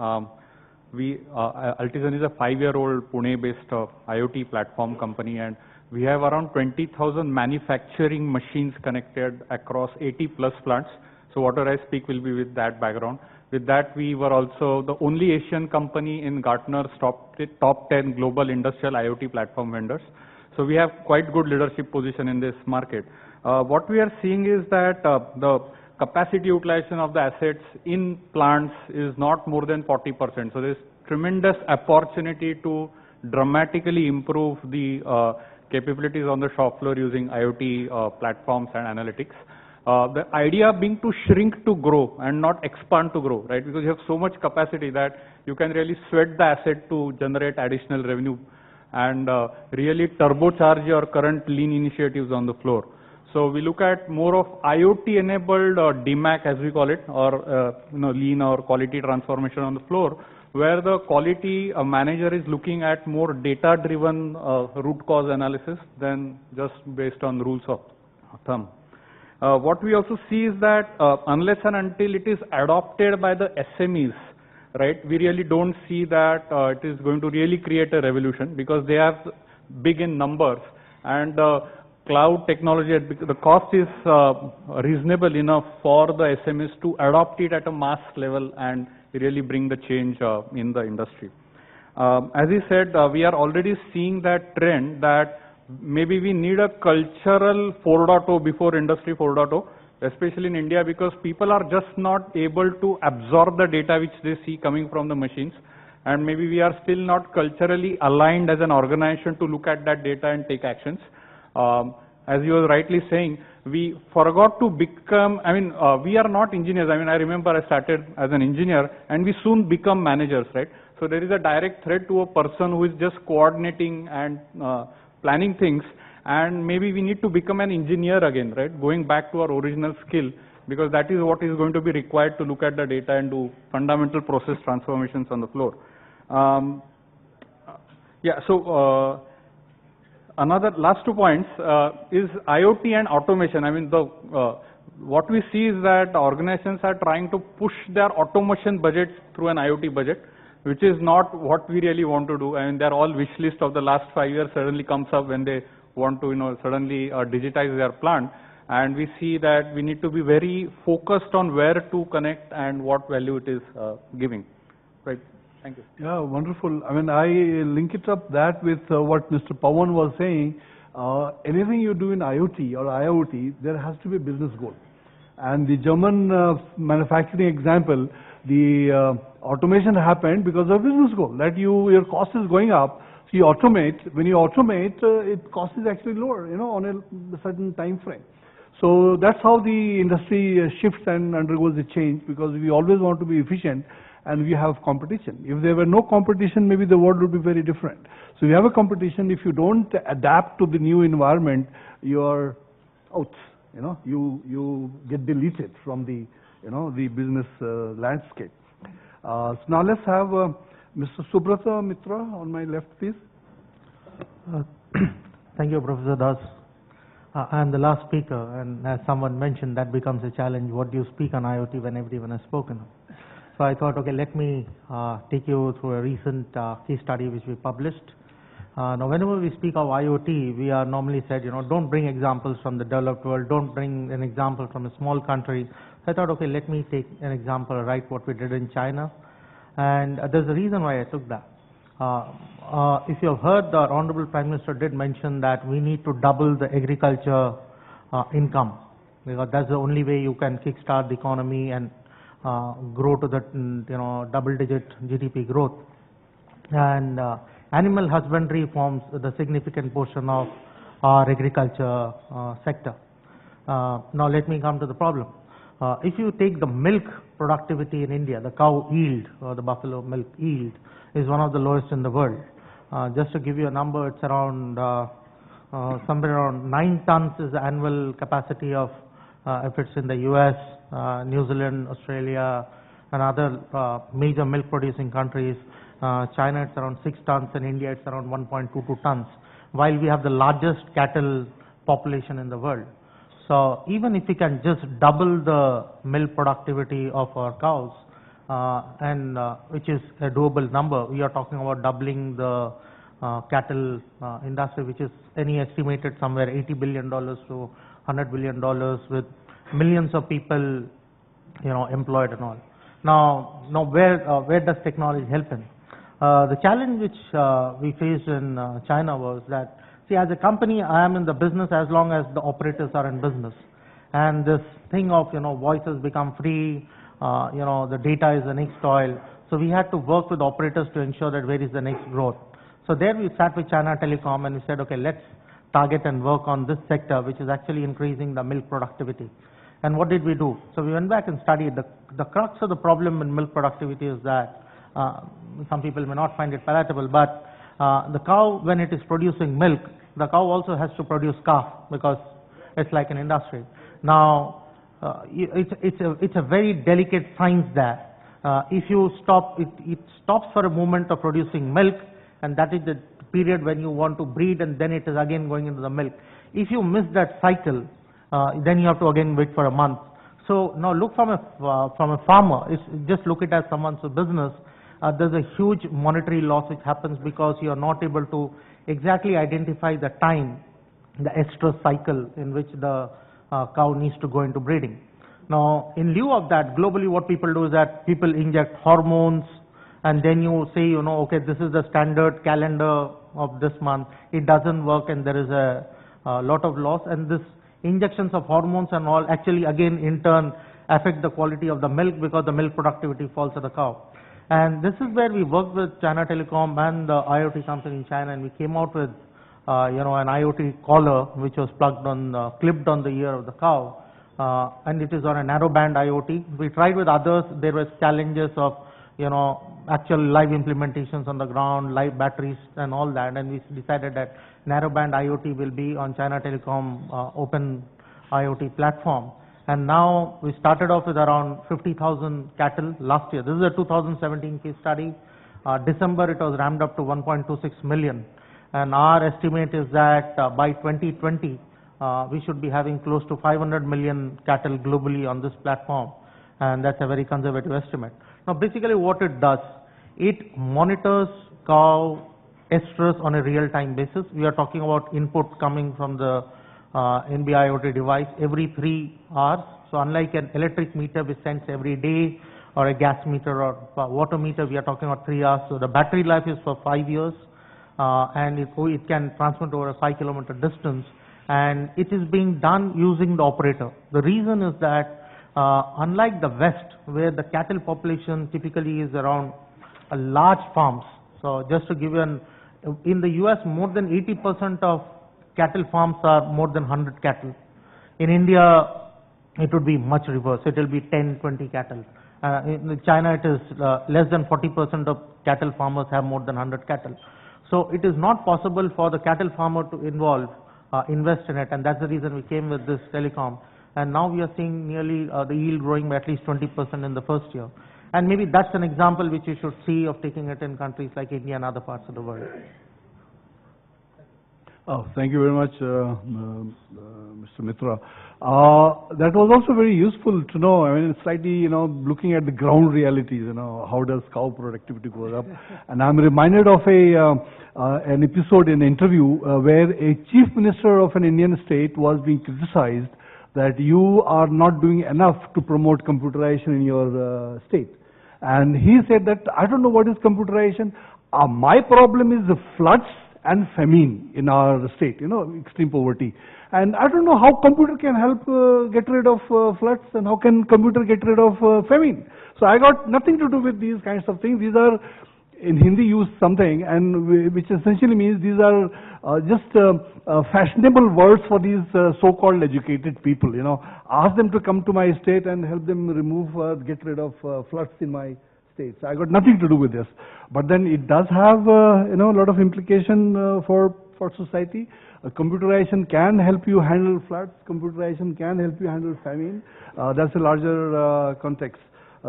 Speaker 9: Altizen is a 5-year-old Pune-based IoT platform company, and we have around 20,000 manufacturing machines connected across 80+ plants. So whatever I speak will be with that background. With that, we were also the only Asian company in Gartner's top 10 global industrial IoT platform vendors. So we have quite good leadership position in this market. What we are seeing is that the capacity utilization of the assets in plants is not more than 40%. So there is tremendous opportunity to dramatically improve the capabilities on the shop floor using IoT platforms and analytics. The idea being to shrink to grow and not expand to grow, right? Because you have so much capacity that you can really sweat the asset to generate additional revenue and really turbocharge your current lean initiatives on the floor. So we look at more of IoT-enabled DMAC, as we call it, or lean or quality transformation on the floor, where the quality manager is looking at more data-driven root cause analysis than just based on rules of thumb. What we also see is that unless and until it is adopted by the SMEs, right, we really don't see that it is going to really create a revolution, because they are big in numbers, and cloud technology, the cost is reasonable enough for the SMEs to adopt it at a mass level and really bring the change in the industry. As he said, we are already seeing that trend that maybe we need a cultural 4.0 before industry 4.0, especially in India, because people are just not able to absorb the data which they see coming from the machines, and maybe we are still not culturally aligned as an organization to look at that data and take actions. As you were rightly saying, we forgot to become, we are not engineers. I remember I started as an engineer and we soon become managers, right? So there is a direct threat to a person who is just coordinating and planning things, and maybe we need to become an engineer again, right? Going back to our original skill, because that is what is going to be required to look at the data and do fundamental process transformations on the floor. Another last 2 points is IoT and automation. what we see is that organizations are trying to push their automation budget through an IoT budget, which is not what we really want to do. I mean, they're all wish list of the last 5 years suddenly comes up when they want to, suddenly digitize their plant. And we see that we need to be very focused on where to connect and what value it is giving. Right. Thank you.
Speaker 2: Yeah, wonderful. I mean, I link it up that with what Mr. Pawan was saying. Anything you do in IoT or IoT, there has to be a business goal. And the German manufacturing example, the automation happened because of business goal, that your cost is going up, so you automate. When you automate, cost is actually lower, on a certain time frame. So that's how the industry shifts and undergoes a change, because we always want to be efficient and we have competition. If there were no competition, maybe the world would be very different. So we have a competition. If you don't adapt to the new environment, you are out. You get deleted from the the business landscape. So now let's have Mr. Subrata Mitra on my left, please.
Speaker 10: Thank you, Professor Das. I am the last speaker, and as someone mentioned, that becomes a challenge. What do you speak on IoT when everyone has spoken? So I thought, okay, let me take you through a recent case study which we published. Now, whenever we speak of IoT, we are normally said, don't bring examples from the developed world, don't bring an example from a small country. So I thought, okay, let me take an example, right, what we did in China. And there's a reason why I took that. If you have heard, the Honorable Prime Minister did mention that we need to double the agriculture income, because that's the only way you can kickstart the economy and grow to the double-digit GDP growth. And animal husbandry forms the significant portion of our agriculture sector. Now let me come to the problem. If you take the milk productivity in India, the cow yield or the buffalo milk yield is one of the lowest in the world. Just to give you a number, it's around somewhere around 9 tons is the annual capacity of if it's in the US, New Zealand, Australia, and other major milk producing countries. China, it's around 6 tons, and India, it's around 1.22 tons, while we have the largest cattle population in the world. So even if we can just double the milk productivity of our cows, which is a doable number, we are talking about doubling the cattle industry, which is estimated somewhere $80 billion to $100 billion, with millions of people, employed and all. Now where does technology help in? The challenge which we faced in China was that, see, as a company, I am in the business as long as the operators are in business. And this thing of, voice has become free, the data is the next oil. So we had to work with operators to ensure that where is the next growth. So there we sat with China Telecom and we said, okay, let's target and work on this sector, which is actually increasing the milk productivity. And what did we do? So we went back and studied. The crux of the problem in milk productivity is that some people may not find it palatable, but the cow, when it is producing milk, the cow also has to produce calf, because it's like an industry. Now, it's a very delicate science there. If you stop, it stops for a moment of producing milk, and that is the period when you want to breed, and then it is again going into the milk. If you miss that cycle, then you have to again wait for a month. So now look from a farmer, just look at it as someone's business. There's a huge monetary loss which happens because you are not able to exactly identify the time, the extra cycle in which the cow needs to go into breeding. Now, in lieu of that, globally what people do is that people inject hormones, and then you say, okay, this is the standard calendar of this month. It doesn't work, and there is a lot of loss. And this injections of hormones and all actually again in turn affect the quality of the milk, because the milk productivity falls to the cow. And this is where we worked with China Telecom and the IoT company in China, and we came out with an IoT collar which was clipped on the ear of the cow, and it is on a narrowband IoT. We tried with others. There were challenges of actual live implementations on the ground, live batteries and all that, and we decided that narrowband IoT will be on China Telecom open IoT platform. And now we started off with around 50,000 cattle last year. This is a 2017 case study. December it was ramped up to 1.26 million. And our estimate is that by 2020, we should be having close to 500 million cattle globally on this platform, and that's a very conservative estimate. Now, basically what it does, it monitors cow estrus on a real-time basis. We are talking about input coming from the NB-IoT device every 3 hours. So unlike an electric meter which sends every day, or a gas meter or water meter, we are talking about 3 hours. So the battery life is for 5 years, and it can transmit over a 5-kilometer distance, and it is being done using the operator. The reason is that unlike the West, where the cattle population typically is around large farms. So just to give you in the US, more than 80% of cattle farms are more than 100 cattle. In India, it would be much reverse. It will be 10, 20 cattle. In China, it is less than 40% of cattle farmers have more than 100 cattle. So it is not possible for the cattle farmer to invest in it, and that's the reason we came with this telecom. And now we are seeing nearly the yield growing by at least 20% in the first year. And maybe that's an example which you should see of taking it in countries like India and other parts of the world.
Speaker 2: Oh, thank you very much, Mr. Mitra. That was also very useful to know. I mean, slightly, looking at the ground realities, how does cow productivity go up? And I'm reminded of an episode in an interview where a chief minister of an Indian state was being criticized that you are not doing enough to promote computerization in your state. And he said that, I don't know what is computerization. My problem is the floods and famine in our state, extreme poverty. And I don't know how computer can help get rid of floods, and how can computer get rid of famine. So I got nothing to do with these kinds of things. These are, in Hindi, use something, and which essentially means these are just fashionable words for these so-called educated people. Ask them to come to my state and help them remove, get rid of floods in my state. So I got nothing to do with this. But then it does have a lot of implication for society. Computerization can help you handle floods. Computerization can help you handle famine. That's a larger context.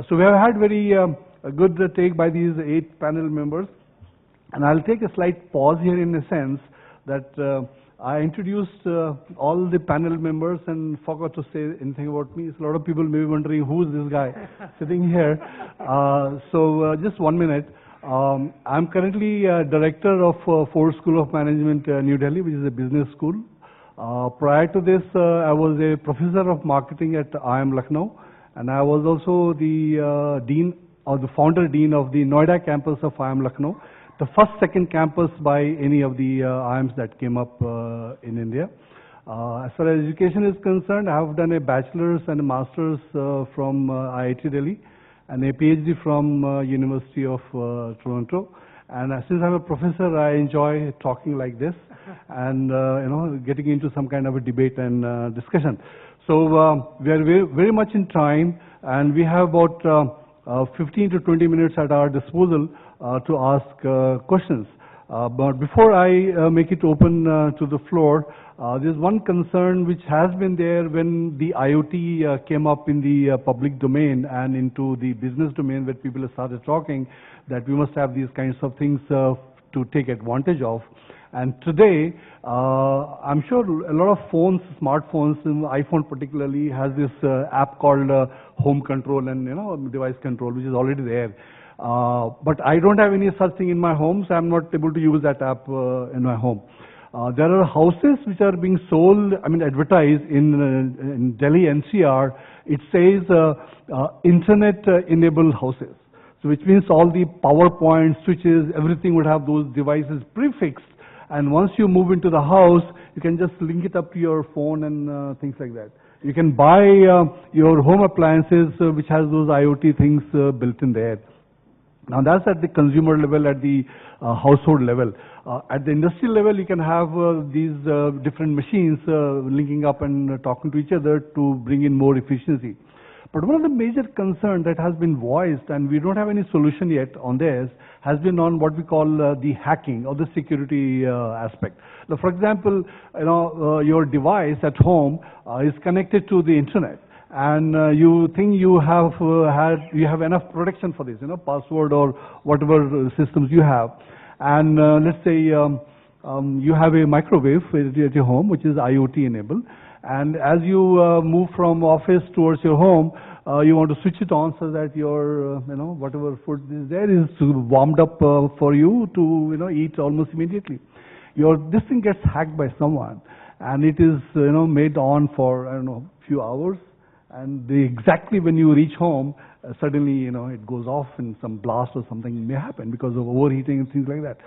Speaker 2: So we have had very a good take by these 8 panel members. And I'll take a slight pause here in a sense that I introduced all the panel members and forgot to say anything about me. So a lot of people may be wondering, who's this guy sitting here? So just 1 minute. I'm currently director of FORE School of Management, New Delhi, which is a business school. Prior to this, I was a professor of marketing at IIM Lucknow, and I was also the dean or the founder dean of the Noida campus of IIM Lucknow, the first second campus by any of the IIMs that came up in India. As far as education is concerned, I have done a bachelor's and a master's from IIT Delhi, and a PhD from University of Toronto. And since I'm a professor, I enjoy talking like this and getting into some kind of a debate and discussion. So we are very much in time, and we have about 15 to 20 minutes at our disposal to ask questions. But before I make it open to the floor, there's one concern which has been there when the IoT came up in the public domain and into the business domain, where people have started talking that we must have these kinds of things to take advantage of. And today, I'm sure a lot of phones, smartphones, and iPhone particularly, has this app called home control and device control, which is already there. But I don't have any such thing in my home, so I'm not able to use that app in my home. There are houses which are being sold, advertised in Delhi NCR. It says internet-enabled houses. So which means all the power points, switches, everything would have those devices prefixed. And once you move into the house, you can just link it up to your phone and things like that. You can buy your home appliances which has those IoT things built in there. Now that's at the consumer level, at the household level. At the industrial level, you can have these different machines linking up and talking to each other to bring in more efficiency. But one of the major concerns that has been voiced, and we don't have any solution yet on this, has been on what we call the hacking or the security aspect. Now, for example, your device at home is connected to the internet, and you think you have enough protection for this, password or whatever systems you have. And let's say you have a microwave at your home, which is IoT enabled. And as you move from office towards your home, you want to switch it on so that your, whatever food is there is warmed up for you to, eat almost immediately. This thing gets hacked by someone, and it is, made on for, I don't know, few hours. And exactly when you reach home, suddenly, it goes off and some blast or something may happen because of overheating and things like that.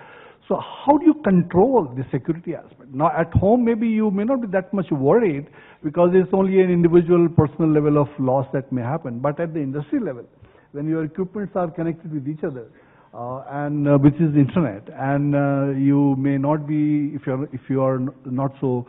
Speaker 2: So how do you control the security aspect? Now at home, maybe you may not be that much worried because it's only an individual personal level of loss that may happen. But at the industry level, when your equipments are connected with each other, which is internet, and you may not be, if you are not so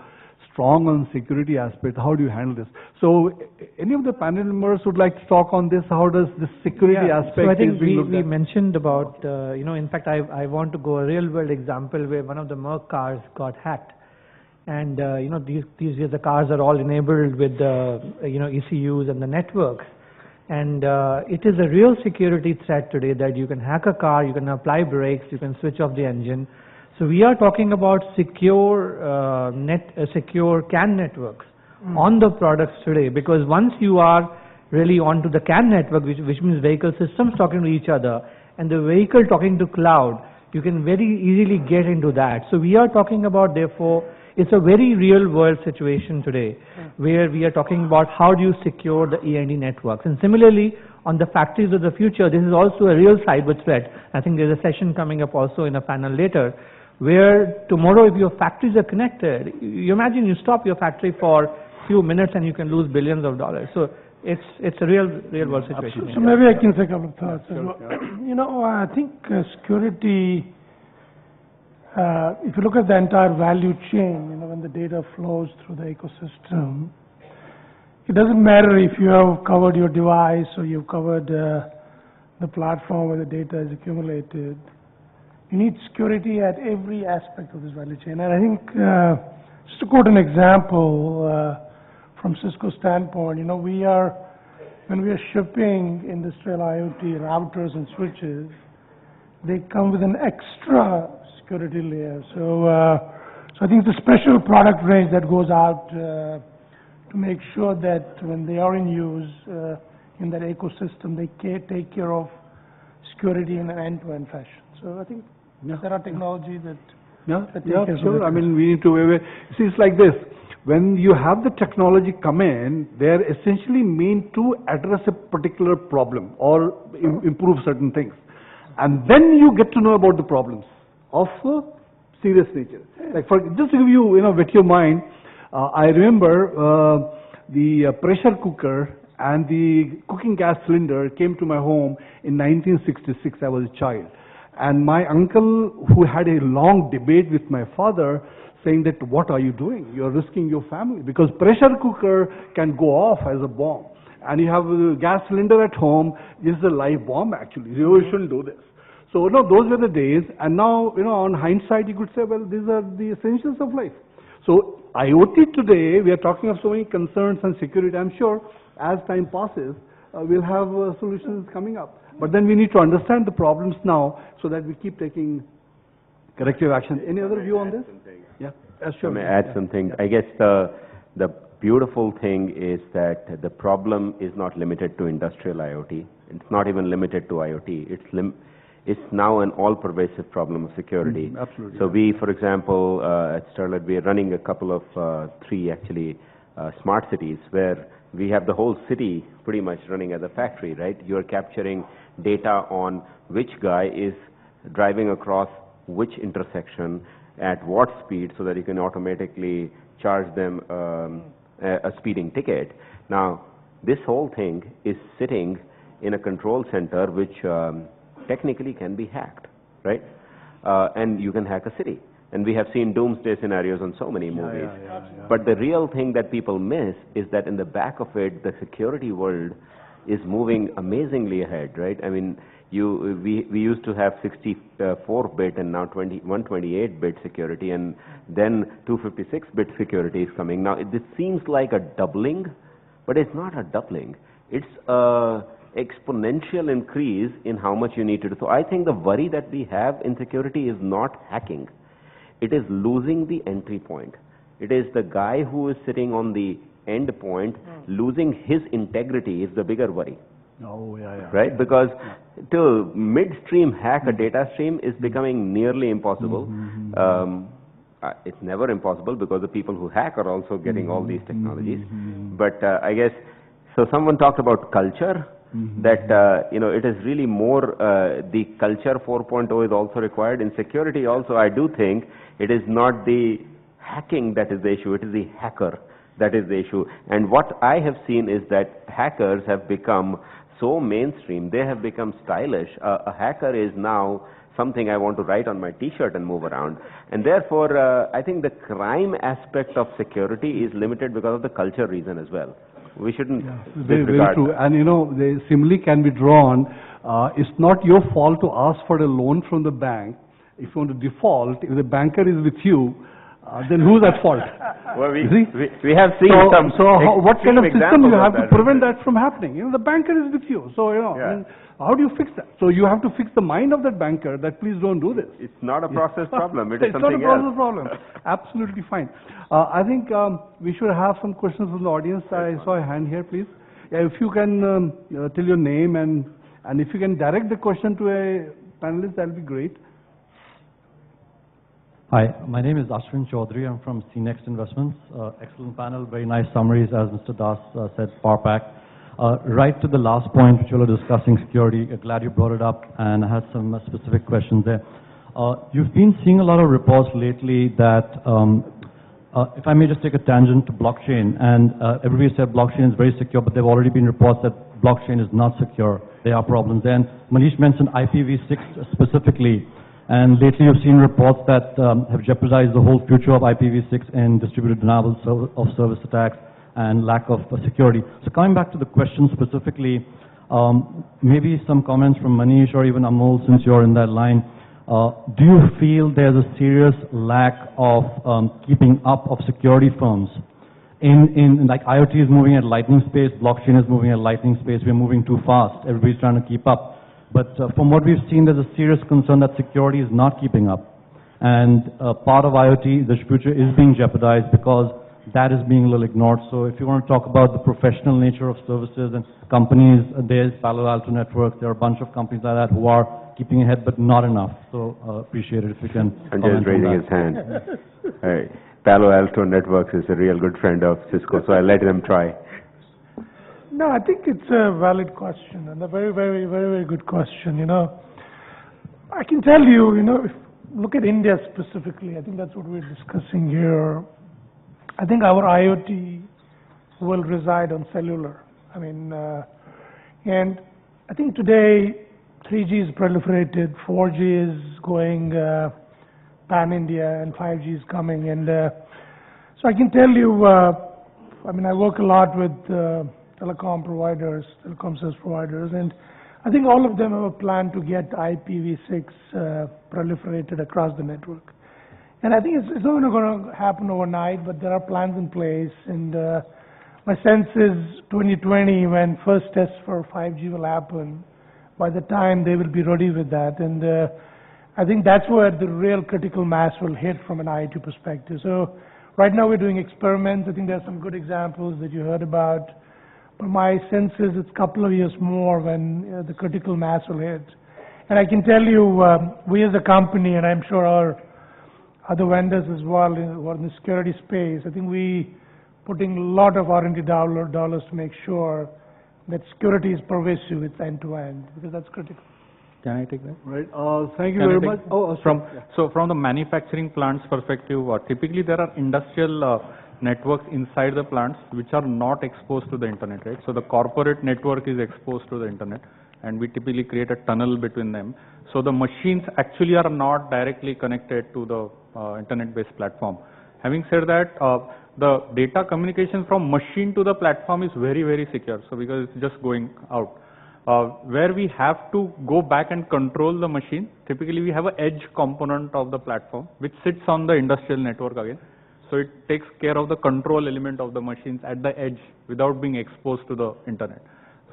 Speaker 2: strong on security aspect, how do you handle this? So any of the panel members would like to talk on this? How does this security aspect
Speaker 7: so I think we
Speaker 2: at?
Speaker 7: mentioned about, in fact, I want to go a real world example where one of the Merc cars got hacked. And, these days the cars are all enabled with the, ECUs and the networks. And it is a real security threat today that you can hack a car, you can apply brakes, you can switch off the engine. So we are talking about secure secure CAN networks on the products today, because once you are really onto the CAN network, which means vehicle systems talking to each other and the vehicle talking to cloud, you can very easily get into that. So we are talking about, therefore, it's a very real world situation today where we are talking about how do you secure the E&D networks. And similarly, on the factories of the future, this is also a real cyber threat. I think there's a session coming up also in a panel later, where tomorrow if your factories are connected, you imagine you stop your factory for a few minutes and you can lose billions of dollars. So it's a real world situation.
Speaker 3: So maybe I can say a couple of thoughts as well. I think security, if you look at the entire value chain, when the data flows through the ecosystem, it doesn't matter if you have covered your device or you've covered the platform where the data is accumulated. You need security at every aspect of this value chain. And I think, just to quote an example from Cisco's standpoint, when we are shipping industrial IoT routers and switches, they come with an extra security layer. So I think it's a special product range that goes out to make sure that when they are in use in that ecosystem, they take care of security in an end-to-end fashion. So I think there are technologies that
Speaker 2: sure. I mean, we need to. See, it's like this. When you have the technology come in, they're essentially meant to address a particular problem or improve certain things, and then you get to know about the problems of serious nature. Like just to give you, whet your mind. I remember the pressure cooker and the cooking gas cylinder came to my home in 1966. I was a child. And my uncle, who had a long debate with my father, saying that, what are you doing? You're risking your family. Because pressure cooker can go off as a bomb. And you have a gas cylinder at home. This is a live bomb, actually. You shouldn't do this. So, those were the days. And now, on hindsight, you could say, well, these are the essentials of life. So, IoT today, we are talking of so many concerns and security. I'm sure as time passes, we'll have solutions coming up. But then we need to understand the problems now so that we keep taking corrective action. Any other view on this? Yeah, sure.
Speaker 4: Let me add something. I guess the beautiful thing is that the problem is not limited to industrial IoT. It's not even limited to IoT. It's now an all-pervasive problem of security.
Speaker 2: Absolutely.
Speaker 4: So we, for example, at Sterling, we are running a couple of three actually smart cities where we have the whole city pretty much running as a factory, right? You're capturing data on which guy is driving across which intersection at what speed so that you can automatically charge them a speeding ticket. Now, this whole thing is sitting in a control center which technically can be hacked, right? And you can hack a city. And we have seen doomsday scenarios on so many movies. But the real thing that people miss is that in the back of it, the security world is moving amazingly ahead, right? I mean, we used to have 64-bit and now 128-bit security, and then 256-bit security is coming. Now, this seems like a doubling, but it's not a doubling. It's a exponential increase in how much you need to do. So I think the worry that we have in security is not hacking. it is losing the entry point. It is the guy who is sitting on the end point, losing his integrity is the bigger worry.
Speaker 2: Oh, yeah, yeah.
Speaker 4: Right? Because to midstream hack a data stream is becoming nearly impossible. It's never impossible because the people who hack are also getting all these technologies. But I guess, so someone talked about culture, that it is really more, the culture 4.0 is also required. In security also, I do think it is not the hacking that is the issue, it is the hacker that is the issue. And what I have seen is that hackers have become so mainstream, they have become stylish. A hacker is now something I want to write on my t-shirt and move around. And therefore, I think the crime aspect of security is limited because of the culture reason as well. We shouldn't
Speaker 2: Very
Speaker 4: disregard
Speaker 2: true.
Speaker 4: that.
Speaker 2: And the simile can be drawn. It's not your fault to ask for a loan from the bank. If you want to default, if the banker is with you, then who's at fault?
Speaker 4: Well, we
Speaker 2: what
Speaker 4: have seen
Speaker 2: kind of system
Speaker 4: examples
Speaker 2: you have
Speaker 4: of
Speaker 2: to prevent that from happening? The banker is with you. So, I mean, how do you fix that? So you have to fix the mind of that banker that please don't do this.
Speaker 4: It's not a process problem. It is
Speaker 2: It's not a
Speaker 4: something
Speaker 2: process
Speaker 4: else.
Speaker 2: problem. Absolutely fine. I think we should have some questions from the audience. I saw a hand here, please. Yeah, if you can tell your name and if you can direct the question to a panelist, that will be great.
Speaker 11: Hi, my name is Ashwin Chaudhary. I'm from CNext Investments. Excellent panel, very nice summaries, as Mr. Das said, far back. Right to the last point, which you were discussing security, glad you brought it up, and I had some specific questions there. You've been seeing a lot of reports lately that, if I may just take a tangent to blockchain, and everybody said blockchain is very secure, but there have already been reports that blockchain is not secure. There are problems. And Manish mentioned IPv6 specifically. And lately you've seen reports that have jeopardized the whole future of IPv6 in distributed denial of service attacks and lack of security. So coming back to the question specifically, maybe some comments from Manish or even Amol, since you're in that line. Do you feel there's a serious lack of keeping up of security firms? In like IoT is moving at lightning space, blockchain is moving at lightning space, we're moving too fast, everybody's trying to keep up. But from what we've seen, there's a serious concern that security is not keeping up. And part of IoT, the future is being jeopardized because that is being a little ignored. So if you want to talk about the professional nature of services and companies, there's Palo Alto Networks, there are a bunch of companies like that who are keeping ahead, but not enough. So appreciate it if you can
Speaker 4: Andrew's raising his hand. Palo Alto Networks is a real good friend of Cisco, so I'll let them try.
Speaker 3: No, I think it's a valid question and a very, very, very, very good question. I can tell you, if look at India specifically, I think that's what we're discussing here. I think our IoT will reside on cellular. I mean, and I think today 3G is proliferated, 4G is going pan-India, and 5G is coming. And so I can tell you, I mean, I work a lot with telecom providers, telecom service providers, and I think all of them have a plan to get IPv6 proliferated across the network. And I think it's not going to happen overnight, but there are plans in place. And my sense is 2020, when first tests for 5G will happen, by the time they will be ready with that. And I think that's where the real critical mass will hit from an IoT perspective. So right now we're doing experiments. I think there are some good examples that you heard about. But my sense is it's a couple of years more when the critical mass will hit. And I can tell you, we as a company, and I'm sure our other vendors as well who are in the security space, I think we putting a lot of R&D dollars to make sure that security is pervasive, it's end-to-end, because that's critical.
Speaker 9: Can I take that?
Speaker 2: Right. Thank you very much.
Speaker 9: So from the manufacturing plants perspective, typically there are industrial networks inside the plants which are not exposed to the internet, right? So the corporate network is exposed to the internet, and we typically create a tunnel between them. So the machines actually are not directly connected to the internet-based platform. Having said that, the data communication from machine to the platform is very, very secure. So because it's just going out. Where we have to go back and control the machine, typically we have an edge component of the platform which sits on the industrial network again. So it takes care of the control element of the machines at the edge without being exposed to the internet.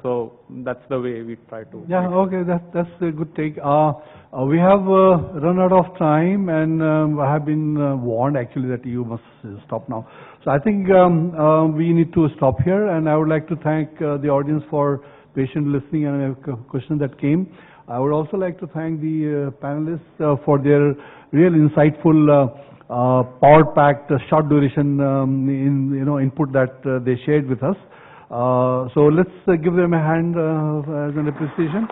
Speaker 9: So that's the way we try to.
Speaker 2: Yeah, okay, that's a good take. We have run out of time, and I have been warned actually that you must stop now. So I think we need to stop here, and I would like to thank the audience for patient listening and a question that came. I would also like to thank the panelists for their real insightful, power-packed, short duration input that they shared with us. So let's give them a hand as an appreciation.